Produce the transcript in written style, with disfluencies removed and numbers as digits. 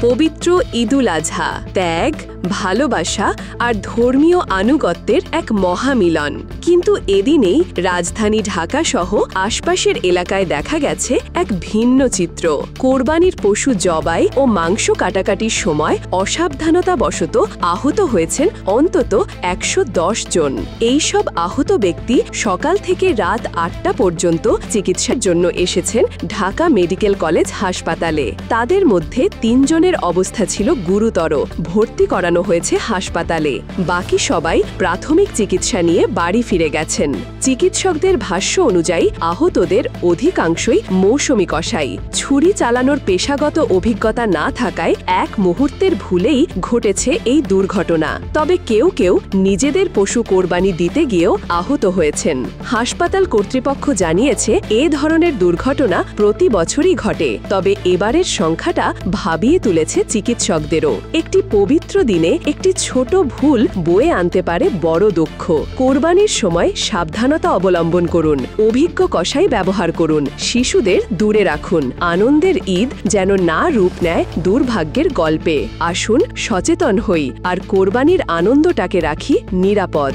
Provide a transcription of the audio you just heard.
পবিত্র ঈদুল আজহা ত্যাগ, ভালোবাসা আর ধর্মীয় আনুগত্যের এক মহামিলন। কিন্তু এদিনেই রাজধানী ঢাকা সহ আশপাশের এলাকায় দেখা গেছে এক ভিন্ন চিত্র। কোরবানির পশু জবাই ও মাংস কাটাকাটির সময় অসাবধানতাবশত আহত হয়েছেন অন্তত ১১০ জন। এইসব আহত ব্যক্তি সকাল থেকে রাত ৮টা পর্যন্ত চিকিৎসার জন্য এসেছেন ঢাকা মেডিকেল কলেজ হাসপাতালে। তাদের মধ্যে ৩ জনের অবস্থা ছিল গুরুতর, ভর্তি করানো হয়েছে হাসপাতালে। বাকি সবাই প্রাথমিক চিকিৎসা নিয়ে বাড়ি ফিরে গেছেন। চিকিৎসকদের ভাষ্য অনুযায়ী আহতদের অধিকাংশই মৌসুমী কসাই। ছুরি চালানোর পেশাগত অভিজ্ঞতা না থাকায় এক মুহূর্তের ভুলেই ঘটেছে এই দুর্ঘটনা। তবে কেউ কেউ নিজেদের পশু কোরবানি দিতে গিয়েও আহত হয়েছেন। হাসপাতাল কর্তৃপক্ষ জানিয়েছে এ ধরনের দুর্ঘটনা প্রতি বছরই ঘটে, তবে এবারের সংখ্যাটা ভাবিয়ে তুলেছে চিকিৎসকদেরও। একটি পবিত্র দিনে একটি ছোট ভুল বয়ে আনতে পারে বড় দুঃখ। কোরবানির সময় সাবধানতা অবলম্বন করুন, অভিজ্ঞ কসাই ব্যবহার করুন, শিশুদের দূরে রাখুন। আনন্দের ঈদ যেন না রূপ নেয় দুর্ভাগ্যের গল্পে। আসুন সচেতন হই আর কোরবানির আনন্দটাকে রাখি নিরাপদ।